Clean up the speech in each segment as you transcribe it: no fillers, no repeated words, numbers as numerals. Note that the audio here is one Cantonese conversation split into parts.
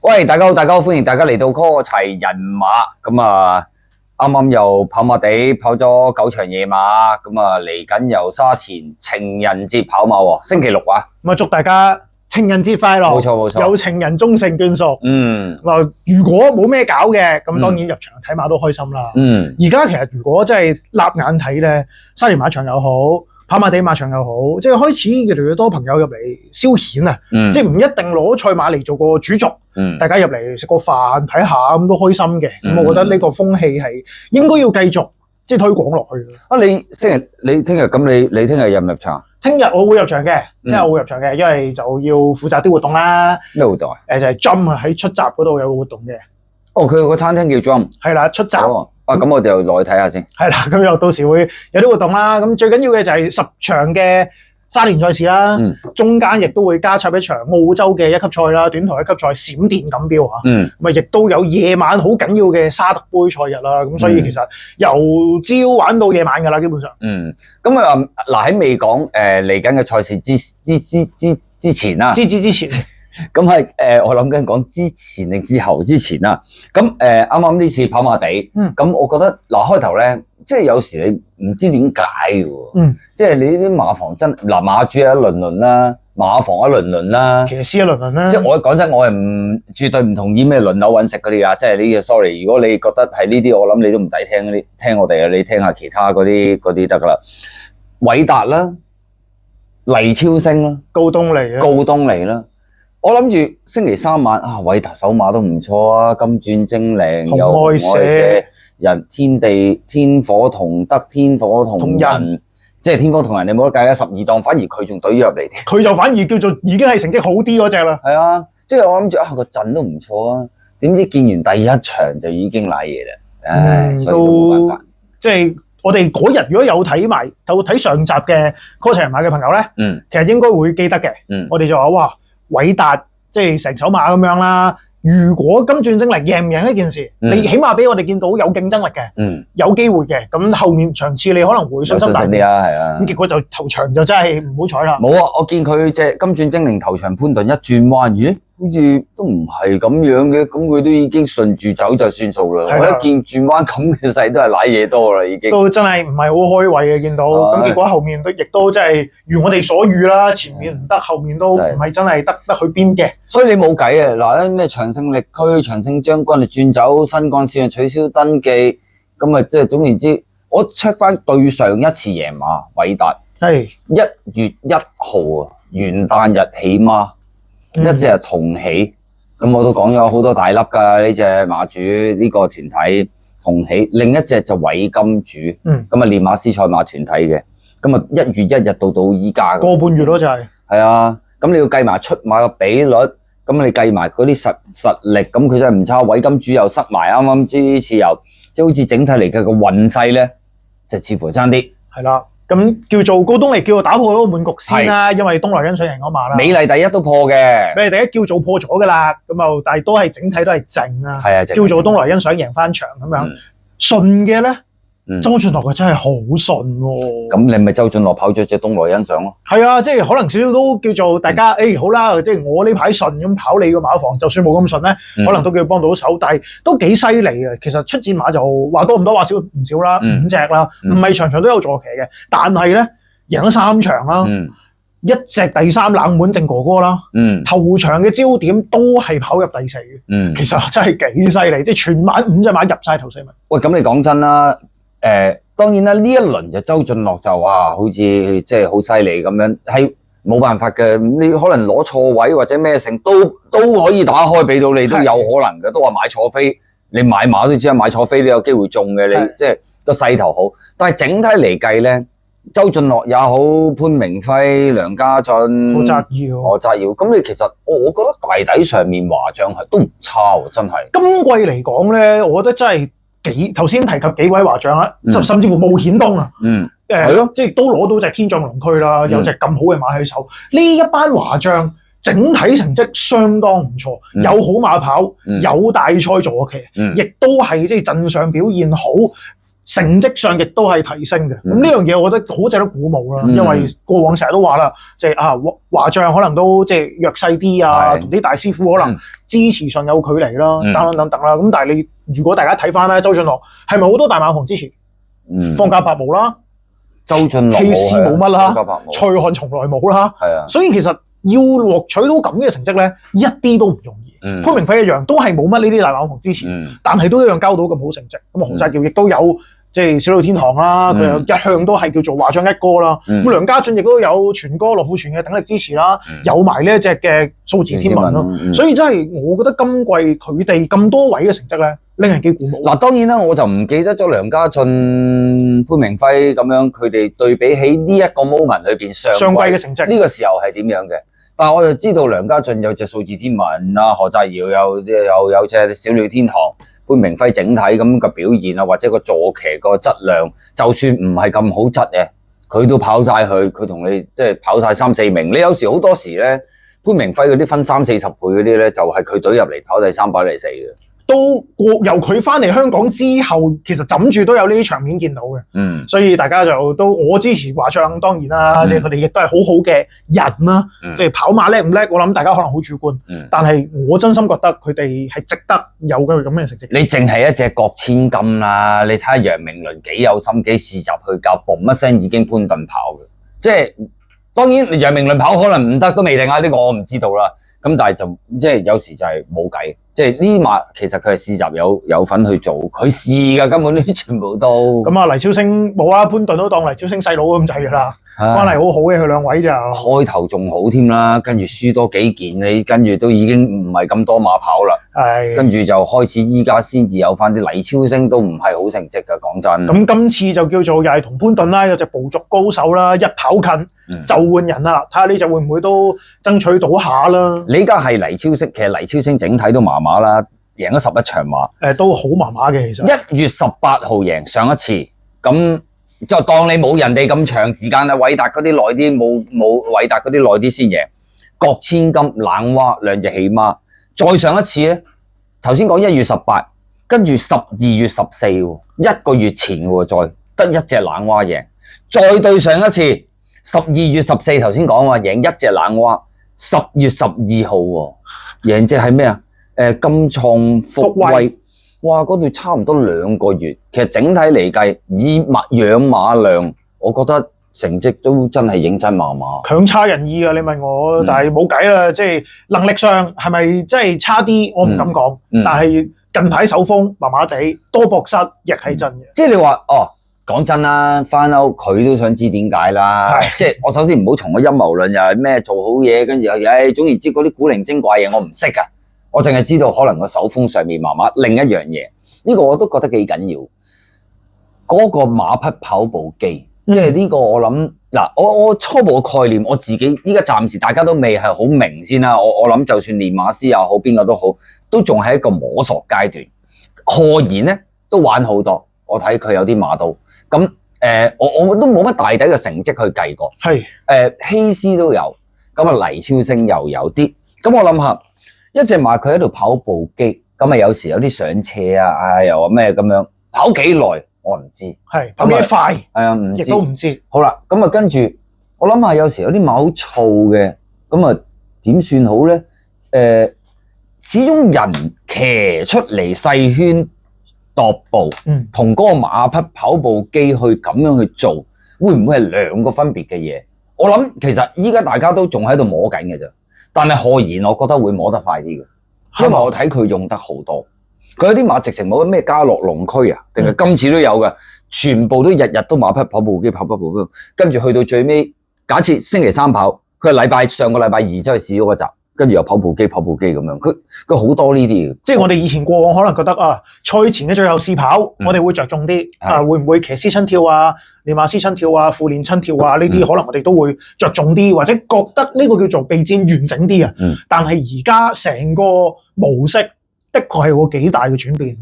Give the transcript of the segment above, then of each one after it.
喂，大家好，歡迎大家嚟到哥齊人馬。咁啊，啱啱又跑馬地跑咗9場夜馬，咁啊嚟緊由沙田情人節跑馬喎，星期六啊。咁啊，祝大家情人節快樂！冇錯，有情人終成眷屬。如果冇咩搞嘅，咁當然入場睇馬都開心啦。而家其實如果真係立眼睇咧，沙田馬場又好，跑馬地馬場又好，即係開始越嚟越多朋友入嚟消遣啊！即係唔一定攞賽馬嚟做個主軸，大家入嚟食個飯睇下咁都開心嘅。咁我覺得呢個風氣係應該要繼續即係推廣落去嘅。啊，你聽日咁你聽日入唔入場？聽日我會入場嘅，因為就要負責啲活動啦。咩活動啊？就係 Jump 喺出閘嗰度有個活動嘅。哦，佢有個餐廳叫 Jump。係啦，出閘。咁我哋又落去睇下先。係啦，咁又到時會有啲活動啦。咁最緊要嘅就係10場嘅沙田賽事啦。中間亦都會加插一場澳洲嘅1級賽啦，短途1級賽閃電錦標啊。咁啊，亦都有夜晚好緊要嘅沙特杯賽日啦。咁所以其實由朝玩到夜晚㗎啦，基本上。咁啊嗱，喺未講嚟緊嘅賽事之前啦。之前。咁係我諗緊講之前定之後之前啦。咁啱啱呢次跑馬地，咁我覺得嗱開頭咧，即係有時你唔知點解嘅喎，即係你啲馬房真嗱馬主一輪啦，馬房一輪啦，騎師一輪啦。即係我講真，我係絕對唔同意咩輪流揾食嗰啲啊！即係呢啲 sorry， 如果你覺得係呢啲，我諗你都唔使聽我哋啊，你聽下其他嗰啲得噶啦。偉達啦，黎超星啦，高東尼啦。我諗住星期三晚啊，偉達手馬都唔錯啊，金鑽精靈有紅愛社人天火同德天火同人，即係天火同人你冇得計啊，12檔反而佢仲隊咗入嚟，佢就反而叫做已經係成績好啲嗰隻啦。係啊，即係我諗住個陣都唔錯啊，點知見完第一場就已經瀨嘢啦，所以都冇辦法。即係我哋嗰日如果有睇上集嘅哥齊人馬嘅朋友咧，其實應該會記得嘅。我哋就話哇。偉達即係成手馬咁樣啦。如果金鑽精靈贏唔贏一件事，你起碼俾我哋見到有競爭力嘅，有機會嘅。咁後面場次你可能會信心大啲啊，係啊。咁結果就頭場就真係唔好彩啦。冇啊，我見佢隻金鑽精靈頭場潘頓一轉彎，咦？好似都唔係咁樣嘅，咁佢都已經順住走就算數啦。我一見轉彎咁嘅勢都係瀨嘢多啦，已經都真係唔係好開胃嘅見到。咁結果後面亦都真係如我哋所預啦，前面唔得，後面都唔係真係得去邊嘅。所以你冇計啊！嗱，咩長勝力區、長勝將軍嚟轉走，新幹線取消登記，咁啊即係總言之，我 check 翻對上一次贏馬偉達係1月1號啊，元旦日起馬。一隻係同喜，咁我都講咗好多大粒㗎呢隻馬主呢個團體同喜，另一隻就偉金主，咁啊練馬師賽馬團體嘅，咁啊1月1日到依家個半月咯就係。係啊，咁你要計埋出馬嘅比率，咁你計埋嗰啲實力，咁佢真係唔差，偉金主又塞埋啱啱呢次又，即係好似整體嚟嘅個運勢咧，就似乎爭啲。係啦。咁叫做高東尼叫做打破咗個滿局先啦，因為東萊恩想贏嗰馬啦。美麗第一都破嘅，美麗第一叫做破咗㗎啦，咁啊，但係都係整體都係靜啊。係啊，叫做東萊恩想贏翻場咁樣，順嘅咧。周俊樂佢真係好順喎。咁你咪周俊樂跑咗隻東萊恩上咯。係啊，即係可能少少都叫做大家，好啦，即係我呢排順咁跑你個馬房，就算冇咁順咧，可能都叫幫到手，但係都幾犀利嘅。其實出戰馬就話多唔多話少唔少啦，5隻啦，唔係場場都有坐騎嘅，但係咧贏咗3場啦，一隻第3冷門正哥哥啦，頭場嘅焦點都係跑入第4嘅，其實真係幾犀利，即係全晚5隻馬入晒頭4名。喂，咁你講真啦。當然啦，呢一輪就周俊樂就好似即係好犀利咁樣，係冇辦法嘅。你可能攞錯位或者咩成都可以打開俾到你，都有可能嘅。都話買錯飛，你買馬都知啦，買錯飛都有機會中嘅。你即係個勢頭好，但係整體嚟計咧，周俊樂也好，潘明輝、梁家俊、何澤耀，咁你其實我覺得大底上面華將係都唔差喎，真係。今季嚟講咧，我覺得真係。頭先提及幾位華將啦，甚至乎冒險東啊，係咯，即係都攞到隻天象龍區啦，有隻咁好嘅馬喺手。呢一班華將整體成績相當唔錯，有好馬跑，有大賽坐騎，亦都係即係陣上表現好，成績上亦都係提升嘅。咁呢樣嘢我覺得好值得鼓舞啦，因為過往成日都話啦，即係華將可能都即係弱勢啲啊，同啲大師傅可能支持上有距離啦，等等啦。咁但係你如果大家睇翻咧，周俊樂係咪好多大馬房支持？放假白毛啦，周俊樂氣勢冇乜啦，蔡漢從來冇啦，係啊，所以其實要獲取到咁嘅成績咧，一啲都唔容易。潘明輝一樣都係冇乜呢啲大馬房支持，但係都一樣交到咁好成績。咁洪澤耀亦都有即係小李天堂啦，佢又一向都係叫做華將一哥啦。咁梁家俊亦都有全哥羅富全嘅鼎力支持啦，有埋呢一隻嘅數字天文咯。所以真係我覺得今季佢哋咁多位嘅成績咧，令人幾鼓舞。嗱，當然啦，我就唔記得咗梁家俊、潘明輝咁樣，佢哋對比起呢一個 moment 裏邊上季嘅成績，呢個時候係點樣嘅？但係我就知道梁家俊有隻數字天文啊，何澤堯有隻小鳥天堂，潘明輝整體咁嘅表現啊，或者個坐騎個質量，就算唔係咁好質嘅，佢都跑晒佢同你即係跑晒3、4名。你有時好多時咧，潘明輝嗰啲分30、40倍嗰啲咧，就係佢隊入嚟跑第3、跑第4嘅。都由佢翻嚟香港之後，其實枕住都有呢啲場面見到嘅。所以大家就都我支持華將，當然啦，即係佢哋亦都係好好嘅人啦。即係跑馬叻唔叻，我諗大家可能好主觀。但係我真心覺得佢哋係值得有佢咁嘅成績。你淨係一隻郭千金啦，你睇下楊明倫幾有心機試習去教，嘣一聲已經潘頓跑嘅，即係。當然，楊明倫跑可能唔得都未定啊！呢個我唔知道啦。咁但係就即係有時就係冇計，即係呢馬其實佢係試習有份去做，佢試㗎根本啲全部都。咁啊，黎超星冇啊，潘頓都當黎超星細佬咁滯㗎啦，關係好好嘅佢兩位就。開頭仲好添啦，跟住輸多幾件，你跟住都已經唔係咁多馬跑啦。係。跟住就開始依家先至有翻啲黎超星都唔係好成績㗎，講真。咁今次就叫做又係同潘頓啦，有隻捕捉高手啦，一跑近。就換人啦，睇下呢隻會唔會都爭取到下啦。你依家係黎超星，其實黎超星整體都麻麻啦，贏咗11場馬，都好麻麻嘅其實。1月18號贏上一次，咁就當你冇人哋咁長時間啦，偉達嗰啲耐啲，冇偉達嗰啲耐啲先贏。郭千金、冷蛙兩隻起碼，再上一次咧，頭先講1月18，跟住12月14，一個月前喎，再得一隻冷蛙贏，再對上一次。12月14頭先講話贏一隻冷蛙，10月12號喎，贏隻係咩啊？金創福威，哇！嗰度差唔多2個月。其實整體嚟計，以養馬量，我覺得成績都真係認真麻麻，強差人意啊！你問我，但係冇計啦，即係能力上係咪真係差啲？我唔敢講，但係近排手風麻麻地，多博失亦係真嘅。即係你話哦。講真啦，翻歐佢都想知點解啦，即係我首先唔好從個陰謀論又係咩做好嘢，跟住又總言之嗰啲古靈精怪嘢我唔識噶，我淨係知道可能個手風上面麻麻。另一樣嘢呢個我都覺得幾緊要，嗰個馬匹跑步機，即係呢個我諗嗱，我初步嘅概念我自己依家暫時大家都未係好明先啦，我諗就算練馬師又好邊個都好，都仲係一個摸索階段。賀賢咧都玩好多。我睇佢有啲馬到，咁我都冇乜大底嘅成績去計過。係希斯都有，咁啊黎超星又有啲。咁我諗下，一隻馬佢喺度跑步機，咁啊有時有啲上斜啊，又話咩咁樣，跑幾耐我唔知。係跑幾快？係啊，唔知。亦都唔知。好啦，咁啊跟住我諗下，有時有啲馬好燥嘅，咁啊點算好咧？始終人騎出嚟細圈。踱步，同嗰個馬匹跑步機去咁樣去做，會唔會係兩個分別嘅嘢？我諗其實依家大家都仲喺度摸緊嘅啫。但係賀賢，我覺得會摸得快啲嘅，因為我睇佢用得好多。佢有啲馬直情冇咩家樂龍區啊，定係今次都有嘅，全部都日日都馬匹跑步機跑步機，跟住去到最尾，假設星期3跑，佢係上個禮拜2走去試咗個集。跟住又跑步機咁樣，佢好多呢啲嘅。即係我哋以前過往可能覺得啊，賽前嘅最後試跑，我哋會着重啲啊，會唔會騎師親跳啊、練馬師親跳啊、副練親跳啊呢啲，可能我哋都會着重啲，或者覺得呢個叫做備戰完整啲啊。但係而家成個模式，的確係有個幾大嘅轉變。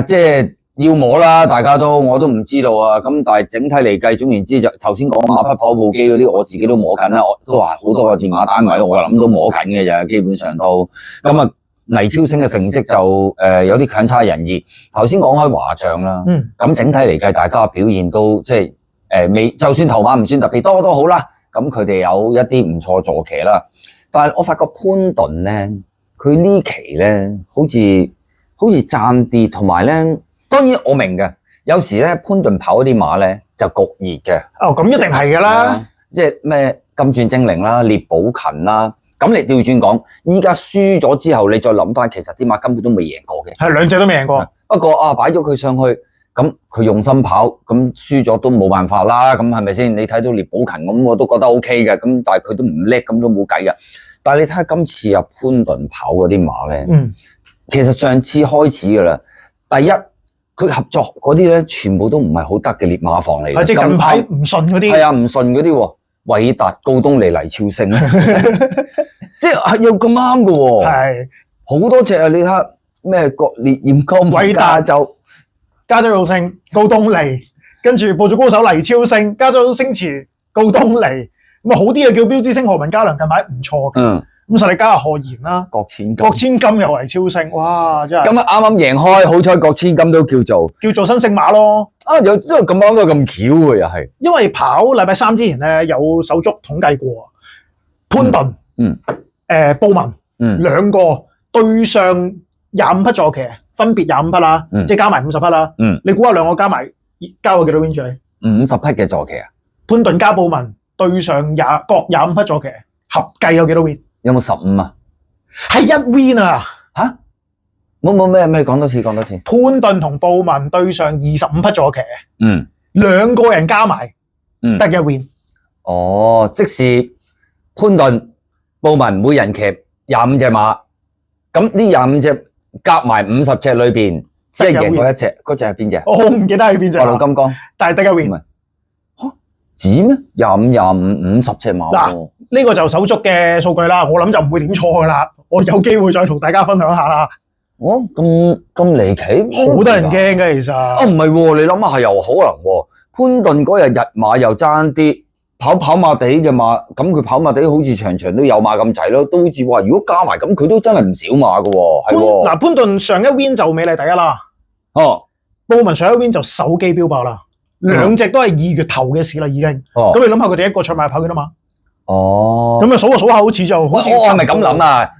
即係要摸啦，大家都我都唔知道啊。咁但係整體嚟計，總言之就頭先講馬匹跑步機嗰啲，我自己都摸緊啦。我都話好多個電話單位，我諗都摸緊嘅咋，基本上都咁啊。黎超星嘅成績就有啲強差人意。頭先講開華將啦，咁整體嚟計，大家表現都即係未，就算頭馬唔算特別多都好啦。咁佢哋有一啲唔錯坐騎啦，但係我發覺潘頓咧，佢呢期咧好似爭啲，同埋咧，當然我明嘅，有時咧潘頓跑嗰啲馬咧就焗熱嘅。哦，咁一定係㗎啦，即係咩金鑽精靈啦、獵寶勤啦。咁你調轉講，依家輸咗之後，你再諗翻，其實啲馬根本都未贏過嘅。係兩隻都未贏過。不過擺咗佢上去，咁佢用心跑，咁輸咗都冇辦法啦。咁係咪先？你睇到獵寶勤咁，我都覺得 OK 嘅。咁但係佢都唔叻，咁都冇計嘅。但係你睇下今次阿潘頓跑嗰啲馬咧，其實上次開始㗎啦。第一，佢合作嗰啲咧，全部都唔係好得嘅烈馬房嚟嘅。即係近排唔順嗰啲。係啊，唔順嗰啲喎。偉達、高東尼、黎超星，即係又咁啱嘅喎。係好多隻啊！你睇下咩國烈焰高、偉達就加州耀星、高東尼，跟住步做高手黎超星、加州星馳、高東尼，咁啊好啲嘅叫標誌星何文嘉良近排唔錯嘅。咁實力加賀賢啦，郭千金又黎超星，哇！真係咁啱啱贏開，好彩郭千金都叫做新星馬咯。啊，有即係咁啱都咁巧嘅又係。因為跑禮拜三之前咧有手足統計過，潘頓、布文兩個對上25匹坐騎，分別25匹啦，即係加埋50匹啦。你估下兩個加埋交咗幾多 win 出嚟？50匹嘅坐騎啊？潘頓加布文對上各25匹坐騎，合計有幾多 win？有冇15啊？係1 win 啊！吓？冇咩？講多次。潘頓同布文對上25匹坐騎，兩個人加埋，得1 win。哦，即是潘頓、布文每人騎25隻馬，咁呢25隻夾埋50隻裏邊，只係贏過一隻，嗰隻係邊隻？我唔記得係邊隻。白鹿金剛，但係得1 win。止咩？25、50隻馬嗱，呢個就手足嘅數據啦，我諗就唔會點錯噶啦。我有機會再同大家分享下啦。哦，咁離奇，好得人驚嘅其實。啊，唔係喎，你諗下係又可能喎。潘頓嗰日日馬又爭啲，跑馬地嘅馬，咁佢跑馬地好似場場都有馬咁滯咯，都好似話如果加埋咁，佢都真係唔少馬噶喎。係喎。嗱，潘頓上1 win 就美麗第一啦。哦，布文上1 win 就手機標爆啦。兩隻都係2月頭嘅事啦，已經。咁你諗下佢哋一個賽馬跑幾多馬？咁啊數下好似就好似。我係咪咁諗啊？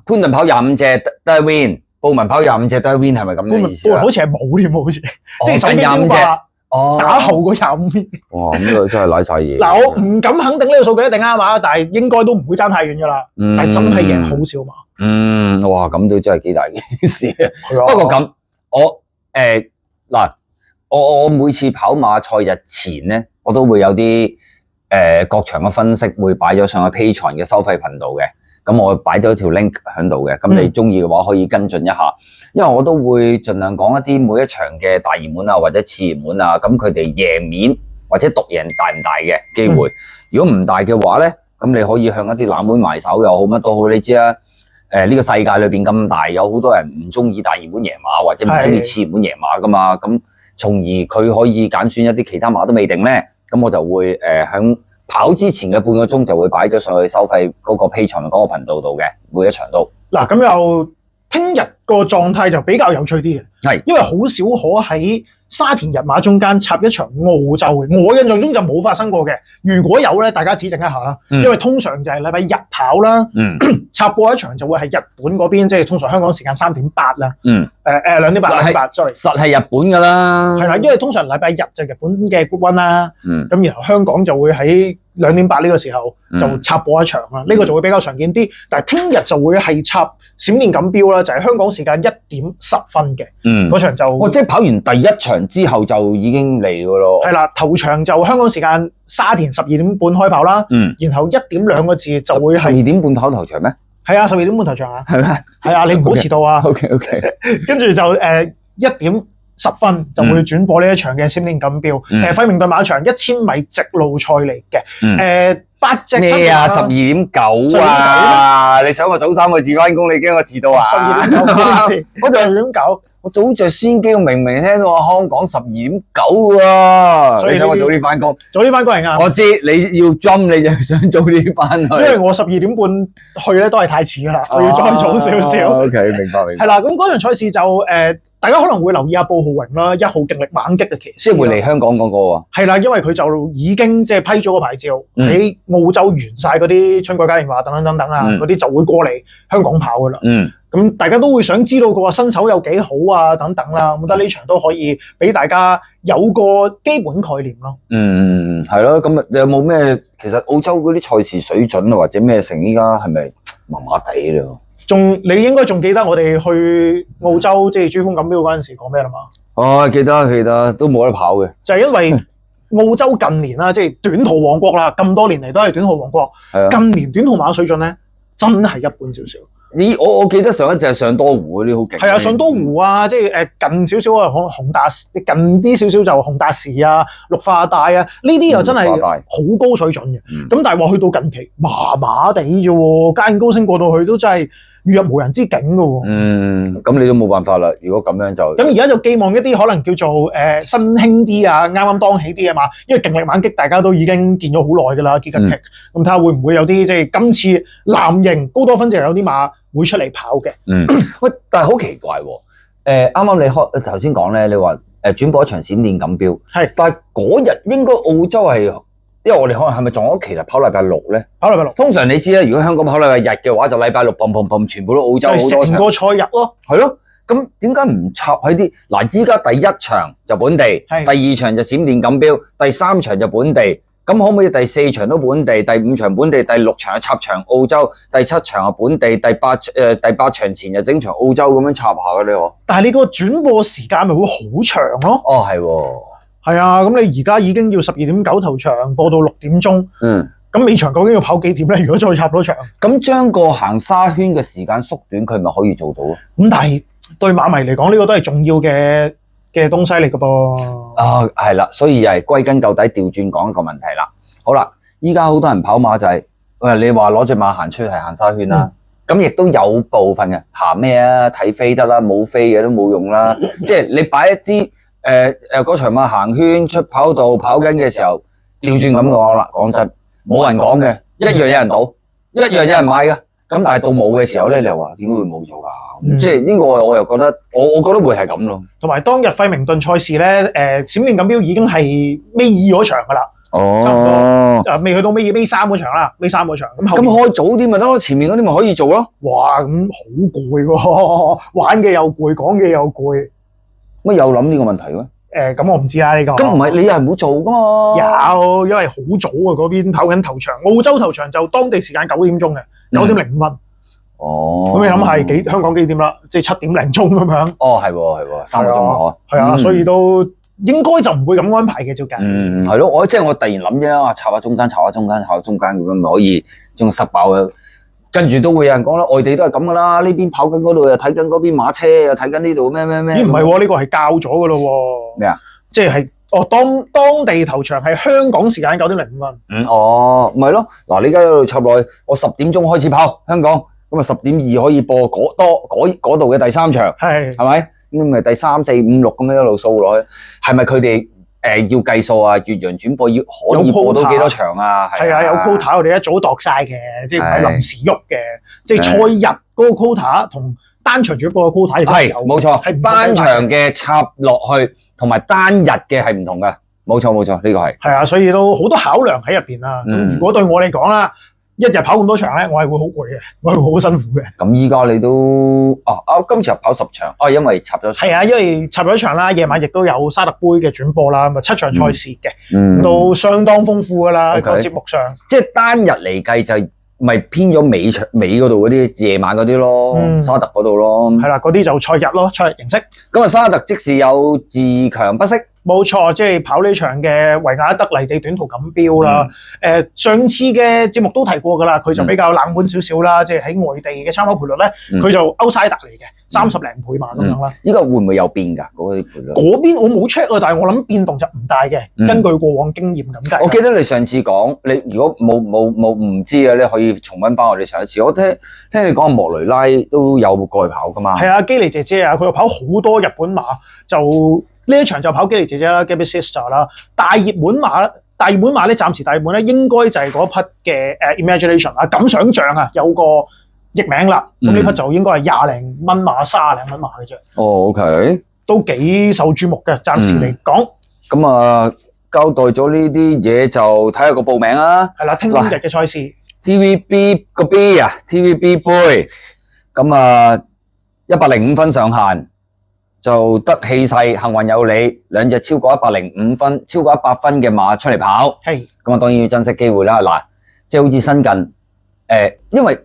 潘頓跑25隻得1 win，布文跑25隻得1 win，係咪咁嘅意思？布文好似係冇添，好似即係手機標爆打後嗰25 win。哇，咁佢真係瀨晒嘢。嗱，我唔敢肯定呢個數據一定啱啊，但係應該都唔會爭太遠噶啦。但係真係贏好少馬。哇，咁都真係幾大件事啊！不過咁，我每次跑馬賽日前咧，我都會有啲各場嘅分析，會擺咗上去 Patreon 嘅收費頻道嘅。咁我擺咗條 link 喺度嘅，咁你中意嘅話可以跟進一下。因為我都會盡量講一啲每一場嘅大熱門啊，或者次熱門啊，咁佢哋贏面或者獨贏大唔大嘅機會。如果唔大嘅話咧，咁你可以向一啲冷門埋手又好，乜都好，你知啦。呢個世界裏邊咁大，有好多人唔中意大熱門贏馬，或者唔中意次熱門贏馬噶嘛，咁。從而佢可以揀選一啲其他馬都未定咧，咁我就會喺跑之前嘅半個鐘就會擺咗上去收費嗰個 Patreon 嗰個頻道度嘅，每一場都。嗱，咁又聽日個狀態就比較有趣啲嘅，係因為好少可喺沙田日馬中間插一場澳洲嘅，我印象中就冇發生過嘅。如果有咧，大家指正一下啦。因為通常就係禮拜日跑啦，插過一場就會係日本嗰邊，即係通常香港時間3:8啦。2:8，2:8 ，sorry，實係日本噶啦。係啦，因為通常禮拜日就日本嘅 Group 1啦，咁然後香港就會喺2:8呢個時候就插播一場啦，呢個就會比較常見啲。但係聽日就會係插閃電錦標啦，就係香港時間1:10嘅，嗰場就即係跑完第一場之後就已經嚟噶咯。係啦，頭場就香港時間沙田12:半開跑啦，然後1:2個字就會係12:半跑頭場咩？係啊，12:半頭場啊，係咩？係啊，你唔好遲到啊。OK， 跟住就1:10 10分就會轉播呢一場嘅閃電錦標。費明頓馬場1000米直路賽嚟嘅。8隻咩啊？12.9啊！你想我早3個字翻工，你驚我遲到啊？12.9，我就12.9。我早着先機，我明明聽到香港12.9喎。你想我早啲翻工？早啲翻工係啱。我知你要 jump，你就想早啲翻去。因為我12點半去咧都係太遲㗎啦，我要再早少少。OK， 明白。係啦，咁嗰場賽事就大家可能會留意下布浩榮啦，1號勁力猛擊嘅騎師，即係會嚟香港嗰個喎。係啦，因為佢就已經即係批咗個牌照，喺澳洲完晒嗰啲春季嘉年華等等啊，嗰啲就會過嚟香港跑噶啦。咁大家都會想知道佢話身手有幾好啊，等等啦。我覺得呢場都可以俾大家有個基本概念咯。係咯。咁有冇咩？其實澳洲嗰啲賽事水準啊，或者咩成依家係咪麻麻地咧？你應該仲記得我哋去澳洲即係珠峰錦標嗰陣時講咩啦嘛？記得，都冇得跑嘅。就係因為澳洲近年啦，即係短途王國啦，咁多年嚟都係短途王國。近年短途馬水準咧，真係一般少少。我記得上一隻係上多湖嗰啲好勁。係啊，上多湖啊，即係近少少啊，紅達近啲少少就紅達時啊、綠化帶啊，呢啲又真係好高水準嘅。咁但係話去到近期麻麻地啫喎，嘉應高升過到去都真係如入無人之境㗎喎。咁你都冇辦法啦。如果咁樣就咁而家就寄望一啲可能叫做新興啲啊，啱啱當起啲啊嘛。因為勁力猛擊大家都已經見咗好耐㗎啦，傑吉奇。咁睇下會唔會有啲即係今次藍營高多分就有啲馬會出嚟跑嘅。喂，但係好奇怪喎。啱啱你頭先講咧，你話轉播一場閃電錦標，係，但係嗰日應該澳洲係，因為我哋可能係咪撞咗期啦？跑禮拜6咧？跑禮拜6。通常你知啦，如果香港跑禮拜日嘅話，就禮拜6砰，全部都澳洲好多場。成個賽日咯。係咯。咁點解唔插喺啲？嗱，依家第1場就本地，第2場就閃電錦標，第3場就本地。咁可唔可以第4場都本地，第5場本地，第6場插場澳洲，第7場係本地，第8場前就整場澳洲咁樣插下嘅呢個？但係你個轉播時間咪會好長咯？係喎。係啊，咁你而家已經要12.9頭場播到6點鐘。咁尾場究竟要跑幾點咧？如果再插多場，咁將個行沙圈嘅時間縮短，佢咪可以做到啊？咁但係對馬迷嚟講，呢個都係重要嘅東西嚟㗎噃。係啦，所以又係歸根究底調轉講一個問題啦。好啦，依家好多人跑馬就係，你話攞隻馬行出去係行沙圈啦，咁亦都有部分嘅行咩啊？睇飛得啦，冇飛嘅都冇用啦。即係你擺一啲嗰場馬行圈出跑道跑緊嘅時候，調轉咁講啦，講真，冇人講嘅，一樣有人賭，一樣有人買嘅。咁但係到冇嘅時候咧，你又話點解會冇咗㗎？即係呢個我又覺得，我覺得會係咁咯。同埋當日費明頓賽事咧，閃電錦標已經係尾2嗰場㗎啦。差唔多未去到尾2、尾3嗰場啦，尾3嗰場。咁開早啲咪得咯，前面嗰啲咪可以做咯。哇，咁好攰喎，玩嘅又攰，講嘅又攰。乜有諗呢個問題咩？咁我唔知啦呢個。咁唔係你有人冇做㗎嘛？有，因為好早啊，嗰邊跑緊頭場，澳洲頭場就當地時間9點鐘嘅，9點05分。咁你諗係香港幾點啦？即係7點零鐘咁樣。係喎，3個鐘啊，係啊，所以都應該就唔會咁安排嘅，照計。係咯，我突然諗啫，插下中間咁樣咪可以將塞爆嘅。跟住都會有人講啦，外地都係咁噶啦，呢邊跑緊嗰度又睇緊嗰邊馬車，又睇緊呢度咩。咦，唔係喎，呢個係校咗噶咯喎。咩啊？即係當地頭場係香港時間9點05分。唔係咯，嗱，你而家喺度插落去，我10點鐘開始跑香港，咁啊10點2可以播嗰度嘅第3場，係咪？咁咪第3、4、5、6咁樣一路掃落去，係咪佢哋要計數啊？越洋轉播可以播到幾多場啊？係啊，有 quota， 我哋一早度晒嘅，即係唔係臨時喐嘅，即係賽日嗰個 quota 同單場轉播嘅 quota 係冇錯，係單場嘅插落去同埋單日嘅係唔同嘅，冇錯，呢個係。係啊，所以都好多考量喺入邊啦。咁如果對我嚟講啦，一日跑咁多場咧，我係會好攰嘅，我係會好辛苦嘅。咁依家你都今次跑10場，因為插咗場。係啊，因為插咗場啦，夜晚亦都有沙特杯嘅轉播啦，咁啊7場賽事嘅，都相當豐富噶啦個節目上。即係單日嚟計就咪偏咗尾嗰度嗰啲夜晚嗰啲咯，沙特嗰度咯。係啦，嗰啲就賽日咯，賽日形式。咁啊，沙特即時有自強不息，冇錯，即係跑呢場嘅維亞德泥地短途錦標啦。上次嘅節目都提過㗎啦，佢就比較冷門少少啦，即係喺外地嘅參考賠率咧，佢就 outsider 嚟嘅，30零倍嘛咁樣啦。依個會唔會有變㗎？嗰啲賠率？嗰邊我冇 check 啊，但係我諗變動就唔大嘅。根據過往經驗咁計。我記得你上次講，你如果冇唔知啊，你可以重溫翻我哋上一次。我聽你講莫雷拉都有過去跑㗎嘛？係啊，基尼姐姐啊，佢又跑好多日本馬就。呢一場就跑基尼姐姐啦 ，Gabby Sister 啦，大熱門馬咧，暫時大熱門咧，應該就係嗰匹嘅Imagination 啊，敢想像啊，有個譯名啦。咁呢匹就應該係20零蚊馬、30零蚊馬嘅啫。哦 ，OK， 都幾受注目嘅，暫時嚟講。咁交代咗呢啲嘢就睇下個報名啦。係啦，聽日嘅賽事 TVB 個 B 啊 ，TVB 杯，咁105分上限。就得氣勢，幸運有你，兩隻超過105分、超過100分嘅馬出嚟跑，係咁當然要珍惜機會啦。嗱，即係好似新近因為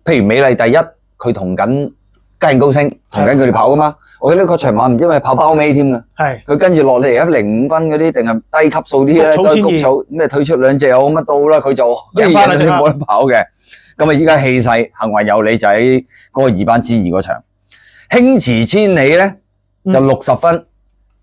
譬如美麗第一，佢同緊嘉應高升，同緊佢哋跑噶嘛。我記得個場馬唔知係跑包尾添㗎，係佢跟住落嚟105分嗰啲，定係低級數啲咧，再谷草咩退出2隻有乜到啦，佢就贏翻你冇得跑嘅。咁依家氣勢，幸運有你就喺嗰個2班千2嗰場，輕馳千里咧。就60分，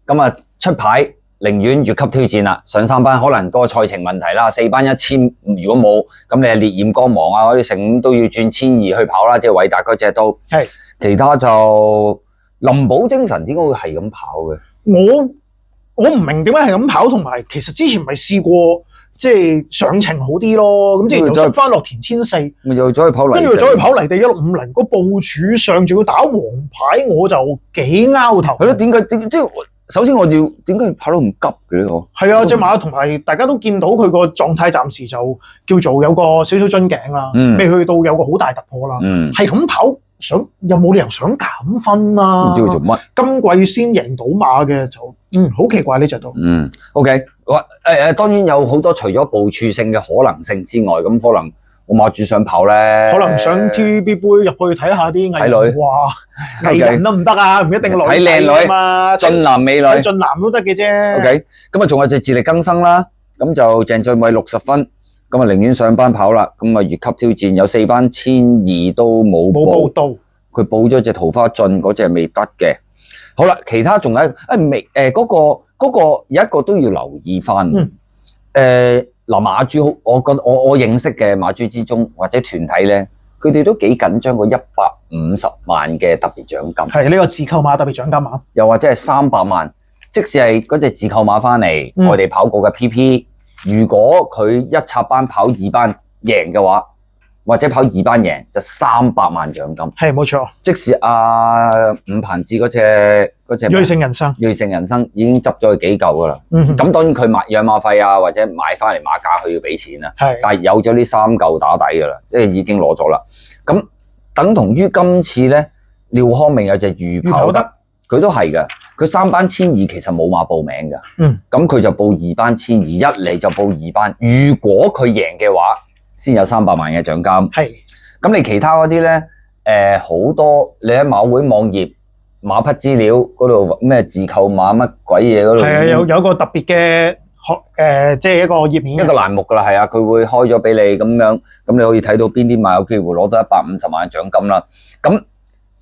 咁出牌寧願越級挑戰啦，上3班可能嗰個賽程問題啦，4班1000如果冇，咁你係烈焰光芒啊嗰啲成都要轉1200去跑啦，即係偉達嗰隻都，係其他就林寶精神點解會係咁跑嘅？我唔明點解係咁跑，同埋其實之前咪試過。即係上程好啲咯，咁即係又出翻落田1004，咪又走去跑泥地，跟住走去跑泥地1650，個部署上仲要打黃牌，我就幾拗頭。係咯，點解即係首先我要點解跑得咁急嘅咧？我係啊，隻馬同埋大家都見到佢個狀態暫時就叫做有個少少樽頸啦，未去到有個好大突破啦，係咁跑有冇理由想減分啊？唔知佢做乜？今季先贏到馬嘅就好奇怪呢隻都。OK。當然有好多除咗部署性嘅可能性之外，咁可能我馬主想跑咧，可能上 TVB 杯入去睇下啲藝女，哇，藝人得唔得啊？唔一定女睇靚女嘛，俊男美女，俊男都得嘅啫。OK， 咁仲有隻自力更生啦，咁就鄭俊偉60分，咁寧願上班跑啦，咁越級挑戰有4班1200都冇報到，佢報咗隻桃花俊嗰隻未得嘅。好啦，其他仲有嗰個有一個都要留意翻，馬主好，我覺得我認識嘅馬主之中或者團體咧，佢哋都幾緊張個150萬嘅特別獎金，係呢個自購馬特別獎金啊，又或者係300萬，即使係嗰隻自購馬翻嚟，我哋跑過嘅 PP，如果佢一插班跑2班贏嘅話，或者跑2班贏就300萬獎金，係冇錯。即使伍彭志嗰隻瑞盛人生已經執咗佢幾嚿噶啦。咁當然佢養馬費啊，或者買翻嚟馬價佢要俾錢啦。但係有咗呢3嚿打底噶啦，即係已經攞咗啦。咁等同於今次咧，廖康明有隻預跑得，佢都係噶。佢3班1200其實冇馬報名噶。咁佢就報2班1200，一嚟就報2班。如果佢贏嘅話，先有300萬嘅獎金。係，咁你其他嗰啲咧，好多你喺馬會網頁馬匹資料嗰度咩自購馬乜鬼嘢嗰度，係啊，有一個特別嘅即係一個頁面，一個欄目噶啦，係啊，佢會開咗俾你咁樣，咁你可以睇到邊啲馬有機會攞到150萬嘅獎金啦。咁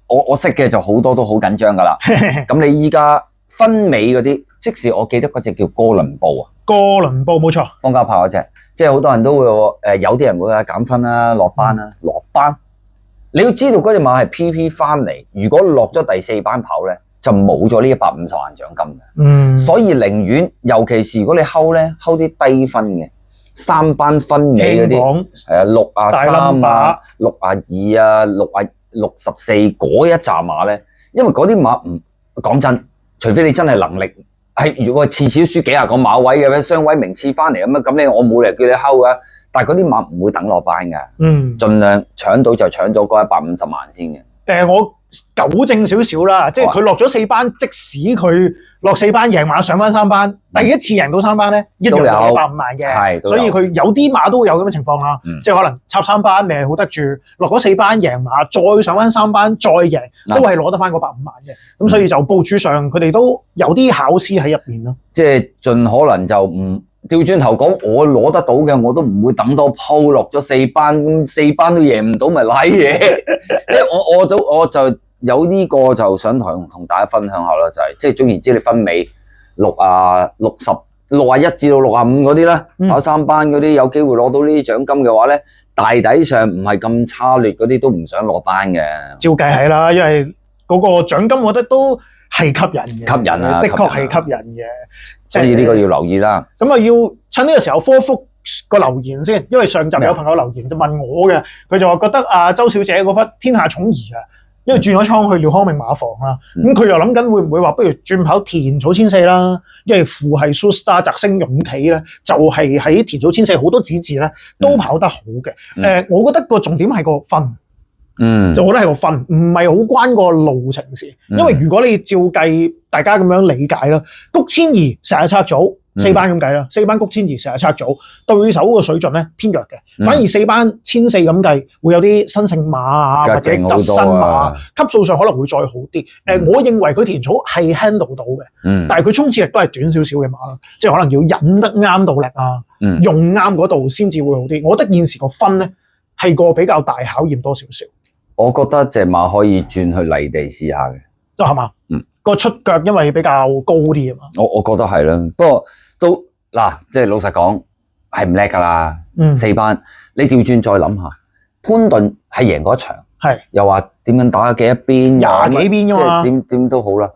我識嘅就好多都好緊張噶啦。咁你依家分尾嗰啲，即使我記得嗰隻叫哥倫布啊，哥倫布冇錯，方家豹嗰隻。即係好多人都會有啲人會減分啦、落班啦、落班。你要知道嗰隻馬係 PP 翻嚟，如果落咗第4班跑咧，就冇咗呢150萬獎金嘅。所以寧願，尤其是如果你睺啲低分嘅3班分尾嗰啲，係啊63啊、62啊、64嗰一紮馬咧，因為嗰啲馬講真，除非你真係能力。如果次次都輸幾廿個馬位嘅雙位名次翻嚟咁我冇理由叫你睺㗎。但係嗰啲馬唔會等落班㗎。盡量搶到就搶到嗰150萬先嘅。我糾正少少啦，即係佢落咗4班，即使佢落4班贏馬上翻3班，第一次贏到3班咧，一樣有150萬嘅，所以佢有啲馬都會有咁嘅情況啦，即係可能插3班未好得住，落咗4班贏馬，再上翻3班再贏，都係攞得翻嗰150萬嘅，咁所以就部署上佢哋都有啲考試喺入面咯。即係盡可能就唔調轉頭講，我攞得到嘅我都唔會等多鋪落咗4班，咁4班都贏唔到咪瀨嘢。即係我就有呢個就想同大家分享下啦，就係即係總言之，你分尾61至到65嗰啲啦，跑3班嗰啲有機會攞到呢啲獎金嘅話咧，大抵上唔係咁差劣嗰啲都唔想落班嘅。照計係啦，因為嗰個獎金我覺得都係吸引嘅，吸引啊，的確係吸引嘅，所以呢個要留意啦。咁啊，要趁呢個時候科覆個留言先，因為上集有朋友留言就問我嘅，佢就話覺得啊周小姐嗰匹天下寵兒啊，因為轉咗倉去廖康明馬房啦，咁佢又諗緊會唔會話不如轉跑田草千四啦，因為父係 Superstar 澤星勇企咧，就係喺田草千四好多子嗣咧都跑得好嘅。我覺得個重點係個分。就我覺得係個分，唔係好關個路程事。因為如果你照計，大家咁樣理解啦，谷千兒成日拆組4班咁計啦，4班谷千兒成日拆組，對手個水準咧偏弱嘅，反而4班千四咁計會有啲新勝馬啊或者側身馬，級數上可能會再好啲。我認為佢田草係 handle 到嘅，但係佢衝刺力都係短少少嘅馬啦，即係可能要引得啱到力啊，用啱嗰度先至會好啲。我覺得現時個分咧係個比較大考驗多少少。我覺得隻馬可以轉去泥地試下嘅，都係嘛？個出腳因為比較高啲啊嘛。我覺得係啦，不過都嗱，即係老實講係唔叻㗎啦。4班你調轉再諗下，潘頓係贏過一場，又話點樣打幾多邊，20幾邊㗎嘛，即係點都好啦。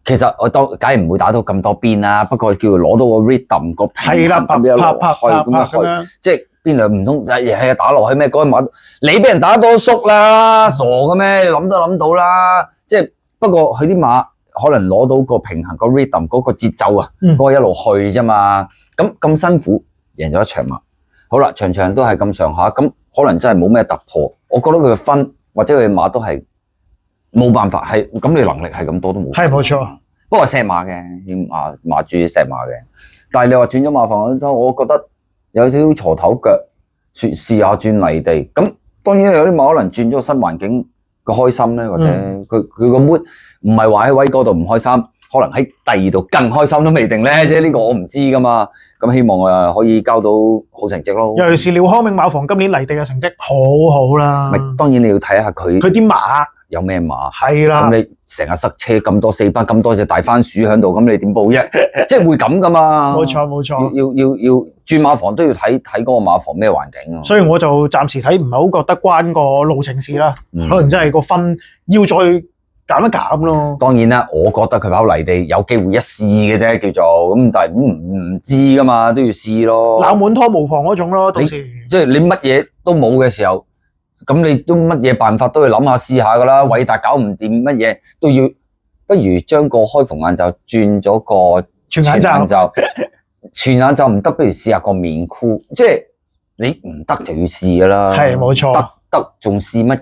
其實我當梗係唔會打到咁多邊啦，不過叫佢攞到個 rhythm 個平衡咁樣落去，咁樣去，即係。邊兩唔通係打落去咩？嗰馬你俾人打多縮啦，傻嘅咩？諗都諗到啦。即係不過佢啲馬可能攞到個平衡個 rhythm 嗰個節奏啊，嗰個一路去啫嘛。咁辛苦贏咗一場馬，好啦，場場都係咁上下，咁可能真係冇咩突破。我覺得佢嘅分或者佢嘅馬都係冇辦法，係咁你能力係咁多都冇。係冇錯，不過錫馬嘅，馬主錫馬嘅。但係你話轉咗馬房，我覺得。有條鋤頭腳，試下轉泥地。咁當然有啲馬可能轉咗新環境嘅開心咧，或者佢個 mood 唔係話喺威嗰度唔開心，可能喺第二度更開心都未定咧。即係呢個我唔知噶嘛。咁希望可以交到好成績咯。尤其是廖康明馬房今年泥地嘅成績好好啦。當然你要睇下佢啲馬。有咩馬？係啦，咁你成日塞車咁多4班咁多隻大番薯喺度，咁你點報啫？即係會咁噶嘛？冇錯冇錯，要轉馬房都要睇嗰個馬房咩環境啊。所以我就暫時睇唔係好覺得關個路程事啦，可能真係個分要再減一減咯。當然啦，我覺得佢跑泥地有機會一試嘅啫，叫做咁，但係唔知噶嘛，都要試咯。鬧滿拖無妨嗰種咯，到時即係你乜嘢都冇嘅時候。咁你都乜嘢辦法都要諗下試下噶啦，偉達搞唔掂乜嘢都要，不如將個開篷眼罩轉咗個全眼罩，全眼罩唔得，不如試下個面箍，即係你唔得就要試噶啦，係冇錯，得仲試乜？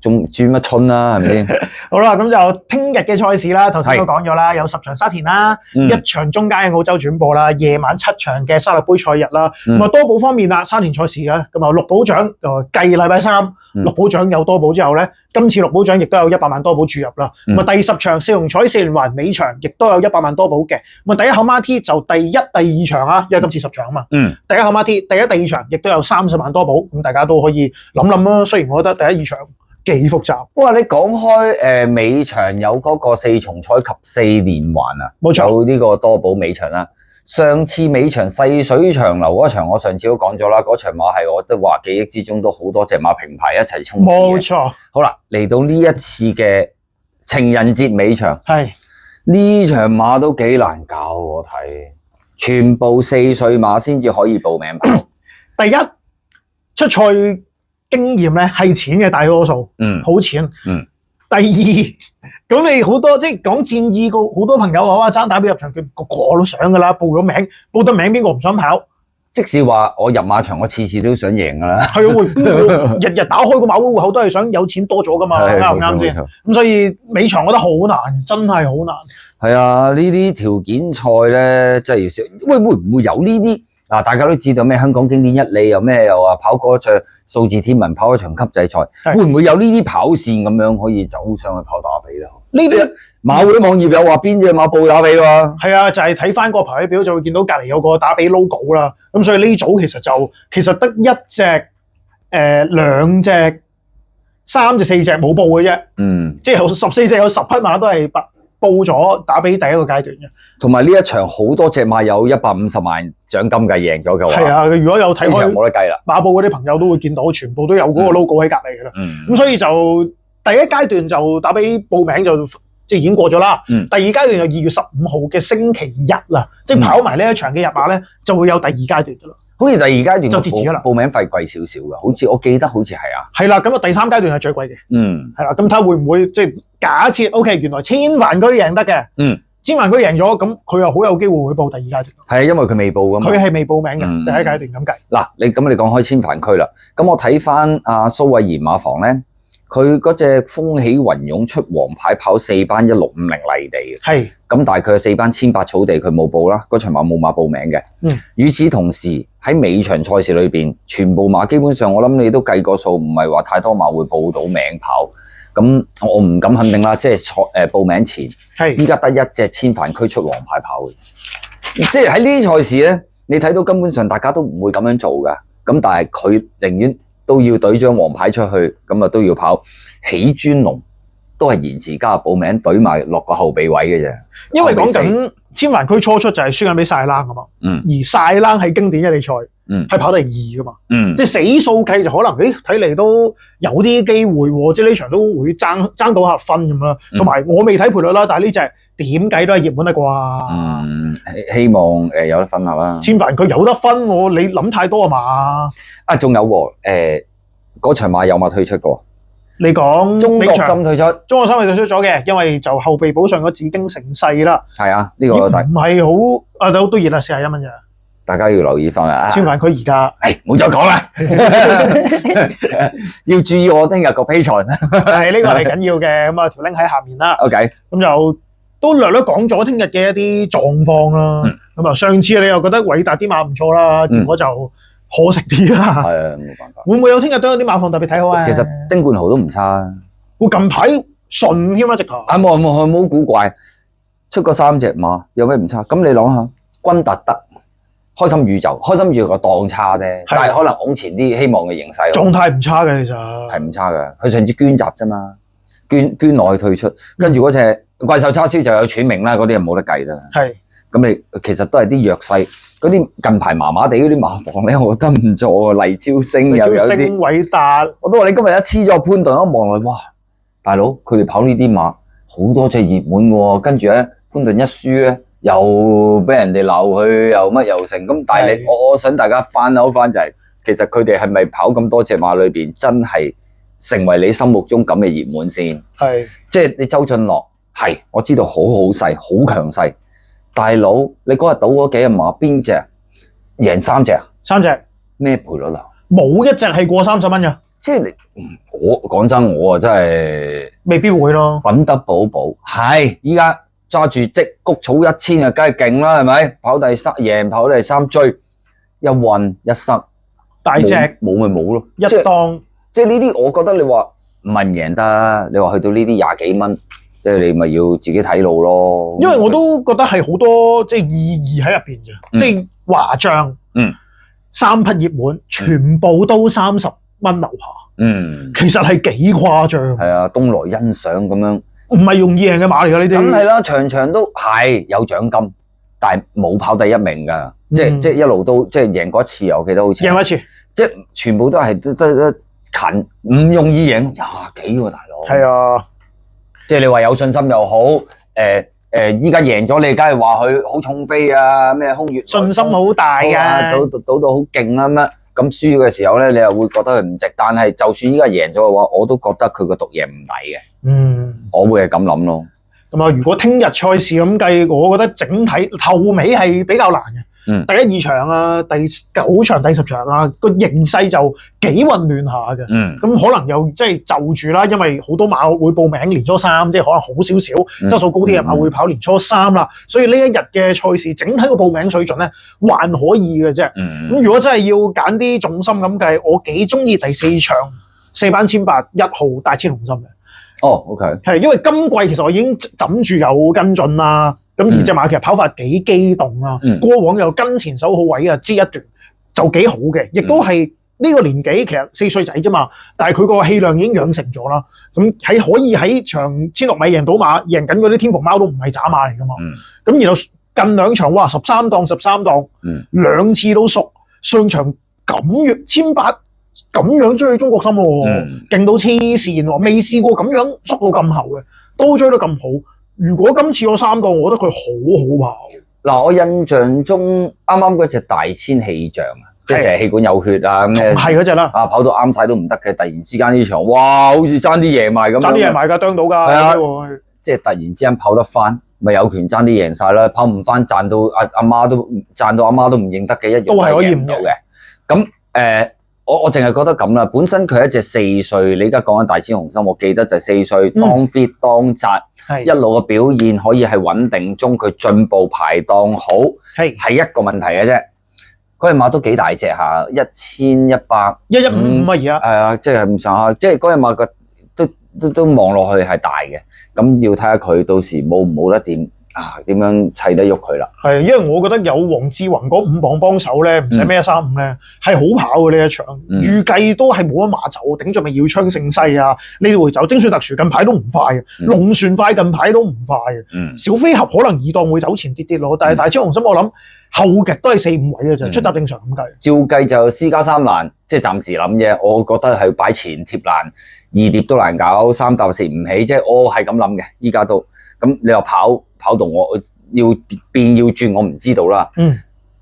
仲轉乜春啦？係咪先？好啦，咁就聽日嘅賽事啦，頭先都講咗啦，有10場沙田啦，1場中間嘅澳洲轉播啦，夜晚7場嘅沙律杯賽日啦。咁多寶方面啦，沙田賽事啊，咁啊綠寶獎繼禮拜3綠寶獎有多寶之後咧，今次綠寶獎亦都有100萬多寶注入啦。咁第10場四龍彩4連環尾場亦都有100萬多寶嘅。咁第一口馬 T 就第1、第2場啊，因為今次10場啊嘛。第一口馬 T 第1、第2場亦都有30萬多寶，咁大家都可以諗啦。雖然我覺得第1、2場幾複雜。哇！你講開尾場有嗰個4重彩及4連環啊，冇錯，有呢個多寶尾場啦。上次尾場細水長流嗰場，我上次都講咗啦，嗰場馬係我都話記憶之中都好多隻馬平排一齊衝刺嘅。冇錯。好啦，嚟到呢一次嘅情人節尾場，係呢場馬都幾難搞，我睇全部4歲馬先至可以報名跑。第一出賽經驗咧係錢嘅大多數，好錢。第二，咁你好多即係講戰意個好多朋友話爭打俾入場券，個個都想噶啦，報咗名，報得名邊個唔想跑？即使話我入馬場，我次次都想贏㗎啦。係啊，日日打開個馬會戶口都係想有錢多咗㗎嘛，啱唔啱先？咁所以尾場我覺得好難，真係好難。係啊，呢啲條件賽咧，真係要少。喂，會唔會有呢啲？嗱，大家都知道咩香港經典一哩又咩又話跑嗰場數字天文跑嗰場級制賽，會唔會有呢啲跑線咁樣可以走上去跑打比咧？呢啲馬會網頁有話邊隻馬報打比喎？係啊，就係睇翻個排位表就會見到隔離有個打比 logo 啦。咁所以呢組其實得一隻、兩隻、三隻、四隻冇報嘅啫。嗯，即係有14隻有10匹馬都係報咗打比第一個階段嘅。同埋呢一場好多隻馬有150萬獎金嘅，贏咗嘅話。係啊，如果有睇開冇得計啦。馬報嗰啲朋友都會見到，全部都有嗰個 logo 喺隔離嘅啦。咁所以就第一階段就打比報名就即係已經過咗啦。第二階段就2月15號嘅星期日啦，即係跑埋呢一場嘅日馬咧，就會有第二階段嘅啦。好似第二階段就截止啦，報名費貴少少嘅，好似我記得好似係啊。係啦，咁啊第三階段係最貴嘅。係啦，咁睇下會唔會即係假設 OK， 原來千帆區贏得嘅。千帆區贏咗，咁佢又好有機會會報第二階段。係啊，因為佢未報㗎嘛。佢係未報名嘅，第一階段咁計。嗱，你講開千帆區啦，咁我睇翻阿蘇偉賢馬房咧。佢嗰隻風起雲湧出黃牌跑4班1650泥地嘅，係咁，但係佢有4班1800草地佢冇報啦，嗰場馬冇馬報名嘅。與此同時喺尾場賽事裏邊，全部馬基本上我諗你都計過數，唔係話太多馬會報到名跑。咁我唔敢肯定啦，即係報名前，係依家得一隻千帆區出黃牌跑嘅，即係喺呢啲賽事咧，你睇到根本上大家都唔會咁樣做㗎。咁但係佢寧願都要隊張黃牌出去，咁啊都要跑起專龍，都係延遲加入報名，隊埋落個後備位嘅啫。因為講緊千帆區初出就係輸緊俾晒冷㗎嘛，而晒冷係經典一哩賽，係跑第2㗎嘛，即係死數計就可能，睇嚟都有啲機會喎，即係呢場都會爭到下分咁啦。同埋我未睇賠率啦，但係呢隻點計都係熱門啦啩。希望有得分下啦。千帆區有得分，你諗太多啊嘛。啊，仲有喎，嗰場馬有馬退出過。你講中國心退出，中國心係退出咗嘅，因為就後備補上個紫荊盛世啦。係啊，呢個唔係好啊，都熱啦，41蚊咋。大家要留意翻啊！千帆區而家，唔好再講啦，要注意我聽日個 Patreon。係呢個係緊要嘅，咁啊條 link 喺下面啦。OK，咁就都略略講咗聽日嘅一啲狀況啦。咁啊，上次你又覺得偉達啲馬唔錯啦，結果就可惜啲啦。係啊，冇辦法。會唔會有聽日都有啲馬況特別睇好啊？其實丁冠豪都唔差。我近排順添啊，直頭。冇古怪，出過3隻馬，有咩唔差？咁你諗下，君達德、開心宇宙個檔差啫，但係可能往前啲，希望嘅形勢狀態唔差嘅，其實係唔差嘅。佢上次捐集啫嘛，捐落去退出，跟住嗰隻怪獸叉燒就有全名啦，嗰啲就冇得計啦。係咁，你其實都係啲弱勢。嗰啲近排麻麻地嗰啲馬房咧，我覺得唔錯喎。黎超星又有啲偉達，我都話你今日一黐咗潘頓一望落，哇！大佬佢哋跑呢啲馬好多隻熱門喎，跟住咧潘頓一輸咧又俾人哋鬧佢又乜又成咁。但係我想大家翻勾翻就係，其實佢哋係咪跑咁多隻馬裏邊真係成為你心目中咁嘅熱門先？係即係你周俊樂係我知道好細好強勢。大佬，你嗰日賭嗰幾隻馬，邊隻贏3隻啊？3隻咩賠率啊？冇一隻係過30蚊嘅。即係你，我講真，我啊真係未必會咯。品德寶寶係依家揸住積谷草1000啊，梗係勁啦，係咪？跑第3贏，跑第3追一運一塞，大隻冇咪冇咯。一檔即係呢啲，我覺得你話唔係唔贏得，你話去到呢啲20幾蚊。即係你咪要自己睇路咯，因為我都覺得係好多即係意義喺入邊嘅，即係華將，3匹熱門全部都30蚊樓下，其實係幾誇張。係啊，東來欣賞咁樣，唔係容易贏嘅馬嚟㗎呢啲。咁係啦，場場都係有獎金，但係冇跑第1名㗎，即係一路都即係贏過一次，我記得好似贏過一次，即係全部都係得近，唔容易贏20幾喎，大佬。係啊。即係你話有信心又好，依家贏咗你，梗係話佢好重飛啊，咩空月信心好大啊，賭到好勁啊乜，咁輸嘅時候咧，你又會覺得佢唔值，但係就算依家贏咗嘅話，我都覺得佢個獨贏唔抵嘅，我會係咁諗咯。咁啊，如果聽日賽事咁計，我覺得整體頭尾係比較難嘅。第1、2場啊，第9場、第10場啊，個形勢就幾混亂下嘅。咁可能又即係就住啦，因為好多馬會報名年初3，即係可能好少少質素高啲嘅馬會跑年初3啦。所以呢一日嘅賽事整體個報名水準咧還可以嘅啫。咁如果真係要揀啲重心咁計，我幾中意第4場4班千八1號大千紅心嘅。OK， 係因為今季其實我已經枕住有跟進啦。咁而隻馬其實跑法幾機動啦，過往又跟前手好位啊，支一段就幾好嘅，亦都係呢個年紀其實4歲仔啫嘛，但係佢個氣量已經養成咗啦。咁可以喺場16米贏到馬，贏緊嗰啲天蓬貓都唔係渣馬嚟噶嘛。咁然後近2場哇13檔，2次都熟，上場咁樣1800咁樣追去中國心喎，勁到黐線喎，未試過咁樣縮到咁後嘅，都追得咁好。如果今次我3檔，我覺得佢好跑。嗱，我印象中啱啱嗰隻大千氣象啊，即係成日氣管有血啊咁嘅，係嗰隻啦。啊，跑到啱晒都唔得嘅，突然之間呢場，哇，好似爭啲贏埋咁。爭啲贏埋㗎，啄到㗎。係啊，即係突然之間跑得翻，咪有權爭啲贏晒啦。跑唔翻，賺到阿媽都唔認得嘅一樣都係可以唔到嘅。咁我淨係覺得咁啦，本身佢係一隻4歲，你而家講緊大千紅心，我記得就係4歲當 fit 當紮，一路嘅表現可以係穩定中，佢進步排檔好，係一個問題嘅啫。嗰隻馬都幾大隻下，1100、115啊而家，係啊，即係咁上下，即係嗰隻馬都望落去係大嘅，咁要睇下佢到時冇唔冇得掂。點樣砌得喐佢啦？係，因為我覺得有黃志宏嗰5磅幫手咧，唔使咩135咧，係好跑嘅呢一場。預計都係冇乜馬走，頂住咪耀昌盛世啊，呢啲會走。精選特殊近排都唔快嘅，龍船快近排都唔快嘅。小飛俠可能2檔會走前啲咯，但係大千紅心我諗後極都係4、5位嘅啫，出閘正常咁計。照計就私家3欄，即係暫時諗啫。我覺得係擺前貼欄，2碟都難搞，3搭蝕唔起，即係我係咁諗嘅。依家都咁，你話跑動我要變要轉，我唔知道啦。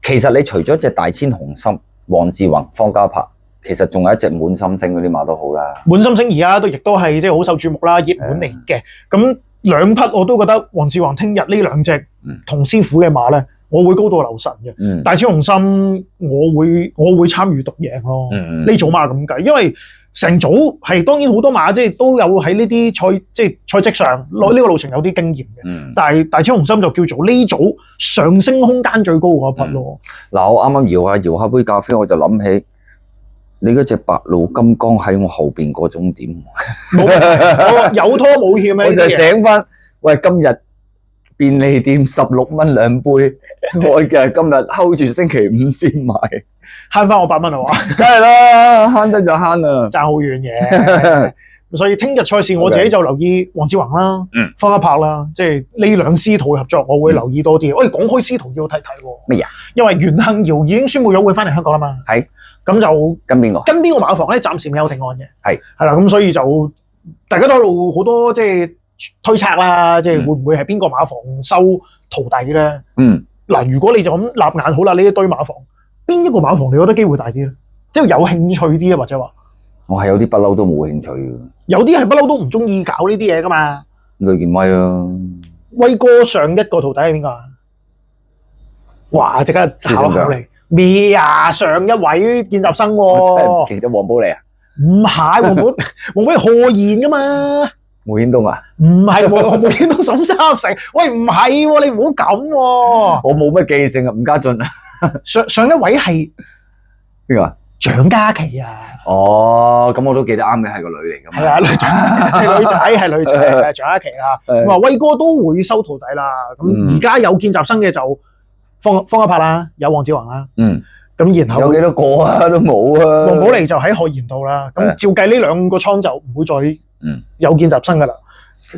其實你除咗隻大千紅心、黃志宏、方嘉柏，其實仲有一隻滿心星嗰啲馬都好啦。滿心星而家亦都係即係好受注目啦，熱門嚟嘅。咁2匹我都覺得黃志宏聽日呢2隻同師傅嘅馬咧，我會高度留神嘅。大千紅心我會參與獨贏咯。呢組馬咁計，因為成組係當然好多馬即係都有喺呢啲賽績上呢個路程有啲經驗嘅，但係大千紅心就叫做呢組上升空間最高嗰一匹咯。嗱，我啱啱搖下杯咖啡，我就諗起你嗰隻白路金剛喺我後邊嗰種點，有拖冇欠啊！我就醒翻，喂，今日便利店16蚊2杯，我嘅今日 hold 住星期5先買。慳翻我8蚊啊！梗係啦，慳得就慳啦，爭好遠嘅。所以聽日賽事我自己就留意黃志宏啦，方嘉柏啦，即係呢2師徒合作，我會留意多啲。喂，講開師徒要睇睇喎。乜嘢？因為袁幸堯已經宣布咗會翻嚟香港啦嘛。係。咁就跟邊個？跟邊個馬房咧？暫時未有定案嘅。係啦，咁所以就大家都喺度好多即係推測啦，即係會唔會係邊個馬房收徒弟咧？嗱，如果你就咁立眼好啦，呢一堆馬房。邊一個馬房你覺得機會大啲咧？即係有興趣啲啊，或者話我係有啲不嬲都冇興趣嘅，有啲係不嬲都唔中意搞呢啲嘢噶嘛。雷健威啊，威哥上一個徒弟係邊個啊？哇！即刻考嚟咩啊？上一位見習生喎，我真係唔記得黃寶嚟啊？唔係黃寶，黃寶係何賢噶嘛？毛顯東啊？唔係毛顯東沈三成。喂，唔係喎，你唔好咁喎。我冇乜記性啊，吳家俊啊。上一位係邊個啊？蔣嘉琪啊！哦，咁我都記得啱嘅，係個女嚟㗎嘛。係啊，女仔係女仔，蔣嘉琪啊。話威哥都會收徒弟啦。咁而家有見習生嘅就方嘉柏啦，有黃志宏啦。咁然後有幾多個啊？都冇啊。黃寶利就喺何賢度啦。咁照計呢2個倉就唔會再有見習生㗎啦。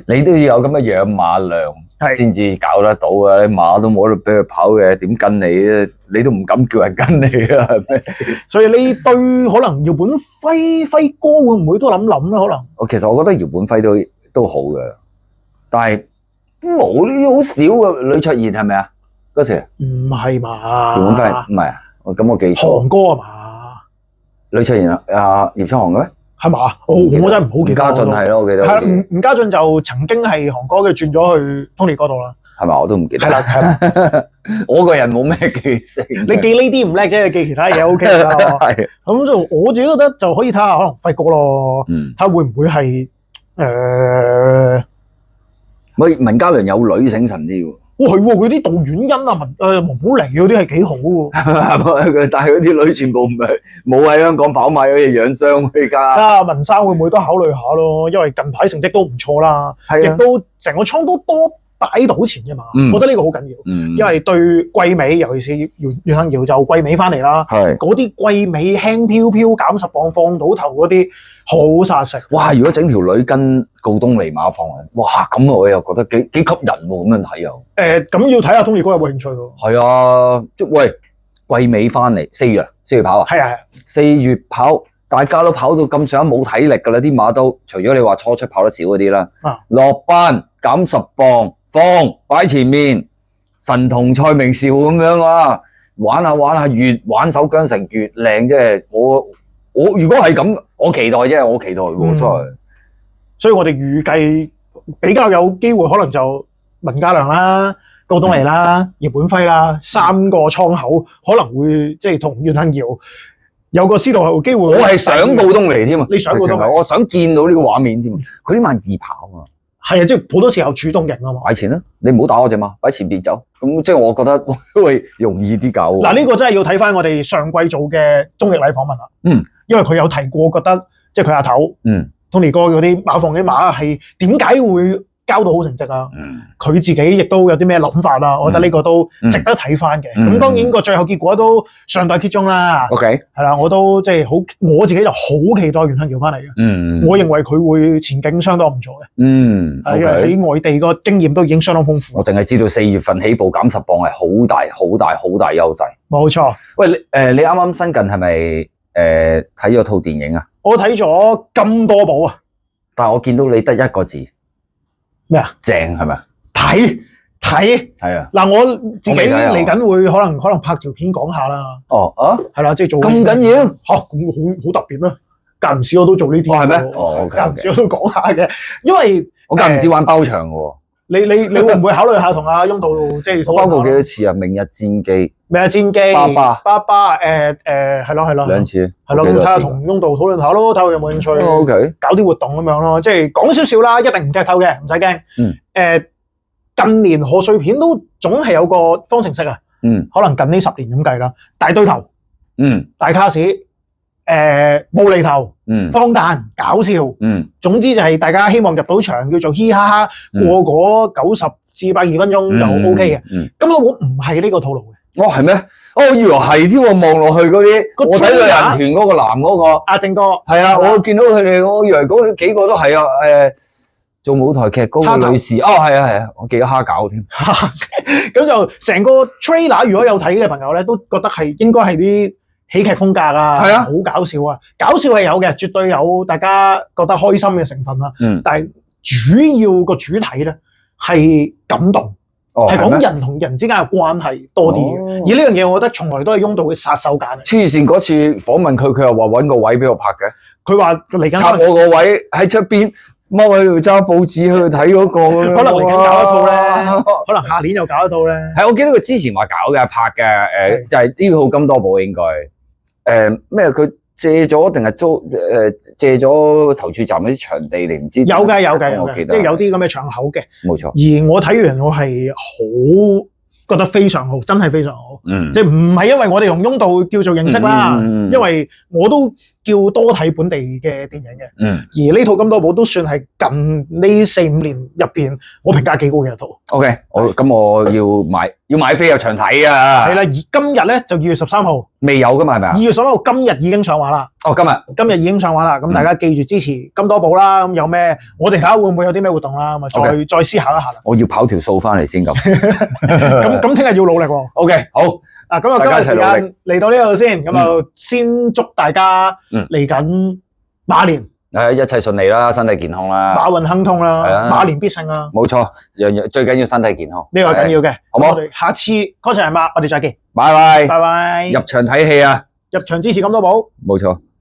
你都要有咁嘅養馬量先至搞得到啊！你馬都冇得俾佢跑嘅，點跟你咧？你都唔敢叫人跟你啊！係咪先？所以呢堆可能姚本輝哥會唔會都諗咧？可能其實我覺得姚本輝都好嘅，但係冇呢啲好少嘅。呂卓賢係咪啊？嗰時唔係嘛？姚本輝唔係啊？咁我記錯。韓哥啊嘛？呂卓賢葉昌航嘅咩？係嘛？我真係唔好記得。吳家俊係咯，我記得。係吳家俊就曾經係韓哥嘅，轉咗去 Tony 嗰度啦。係咪？我都唔記得。係啦，我個人冇咩記性。你記呢啲唔叻啫，記其他嘢 OK 啦。係。咁就我自己覺得就可以睇下可能輝哥咯，睇下會唔會係喂，文家良有女醒神啲喎。哇係喎，佢啲杜婉欣啊、黃寶妮嗰啲係幾好喎。但係嗰啲女全部唔係冇喺香港跑馬嗰啲養傷而家。啊，文生會唔會都考慮下咯？因為近排成績都唔錯啦，亦都成個倉都多擺到錢嘅嘛。我覺得呢個好緊要，因為對季尾，尤其是袁幸堯就季尾翻嚟啦，嗰啲季尾輕飄飄減10磅放到頭嗰啲好殺食。哇！如果整條女跟告東尼馬房啊，哇！咁我又覺得幾吸引喎，咁樣睇又。咁要睇下東尼哥有冇興趣喎。係啊，喂，季尾翻嚟4月跑啊？係啊，4月跑，大家都跑到咁上下冇體力㗎啦，啲馬都除咗你話初出跑得少嗰啲啦，落班減10磅。放擺前面，神童蔡明紹咁樣啊，玩下，越玩手韁繩越靚，即係我如果係咁，我期待啫，我期待喎出去。所以我哋預計比較有機會，可能就文家良啦、告東尼啦、葉本輝啦3個倉口可能會即係同袁幸堯有個司徒後機會。我係想告東尼添啊！你想告東尼？我想見到呢個畫面添。佢啲馬易跑啊！係啊，即係好多時候主動型啊嘛。擺錢啦，你唔好打我隻馬，擺前邊走。咁即係我覺得會容易啲搞。嗱，呢個真係要睇翻我哋上季做嘅鍾易禮訪問啦。因為佢有提過，覺得即係佢阿頭，Tony 哥嗰啲馬房嘅馬係點解會交到好成績啊？佢自己亦都有啲咩諗法啦。我覺得呢個都值得睇翻嘅。咁當然個最後結果都尚待揭盅啦。OK，係啦，我都即係好，我自己就好期待袁幸堯翻嚟嘅。我認為佢會前景相當唔錯嘅。喺外地個經驗都已經相當豐富。我淨係知道4月份起步減10磅係好大優勢。冇錯。喂，你啱啱新近係咪睇咗套電影啊？我睇咗金多寶啊。但係我見到你得1個字。咩啊？正係咪？睇係啊！嗱，我自己嚟緊會可能拍條片講下啦。係啦，即係做咁緊要嚇，咁好特別咩？間唔時我都做呢啲。係咩？間唔時我都講下嘅，因為我間唔時玩包場嘅喎。你會唔會考慮下同阿翁導即係包過幾多次啊？明日戰記、爸爸係咯2次，係咯，睇下同翁導討論下咯，睇下有冇興趣。OK，搞啲活動咁樣咯，即係講少少啦，一定唔劇透嘅，唔使驚。近年賀歲片都總係有個方程式啊。可能近呢10年咁計啦，大堆頭，大卡士，無厘頭，荒誕搞笑，總之就係大家希望入到場叫做嘻哈哈，過嗰90至120分鐘就 OK 嘅。咁我唔係呢個套路嘅。係咩？我以為係添喎，望落去嗰啲，我睇到人團嗰個男嗰個阿正哥，係啊，我見到佢哋，我以為嗰幾個都係啊，做舞台劇嗰個女士，係啊，我記得蝦餃添。咁就成個 trailer 如果有睇嘅朋友咧，都覺得係應該係啲喜劇風格啊，係啊，好搞笑啊，搞笑係有嘅，絕對有大家覺得開心嘅成分啦。但係主要個主題咧係感動。係講人同人之間嘅關係多啲嘅，而呢樣嘢我覺得從來都係翁導嘅殺手鐧嚟。黐線嗰次訪問佢又話揾個位俾我拍嘅，佢話嚟緊插我個位喺出邊踎喺度揸報紙去睇嗰個，可能嚟緊搞一套咧，可能下年又搞一套咧。係，我記得佢之前話搞嘅拍嘅，就係呢套金多寶應該咩佢。借咗定係租借咗投注站嗰啲場地定唔知？有嘅，即係有啲咁嘅場口嘅。冇錯。而我睇完我係好覺得非常好，真係非常好。即係唔係因為我哋同翁導叫做認識啦，因為我都叫多睇本地嘅電影嘅。而呢套金多寶都算係近呢4-5年入邊我評價幾高嘅一套。OK，我要買飛入場睇啊！係啦，而今日咧就2月13號未有噶嘛，係咪啊？2月13號今日已經上畫啦。今日已經上畫啦。咁大家記住支持金多寶啦。咁有咩？我哋睇下會唔會有啲咩活動啦。咁啊，再思考一下啦。我要跑條數翻嚟先咁。咁聽日要努力喎。OK，好。咁啊，今日時間嚟到呢度先。咁啊，先祝大家嚟緊馬年一切順利啦，身體健康啦，馬運亨通啦，馬年必勝啦。冇錯，樣樣最緊要身體健康，呢個緊要嘅，好唔好？我哋下次嗰場係馬，我哋再見。拜拜，拜拜。入場睇戲啊！入場支持金多寶。冇錯。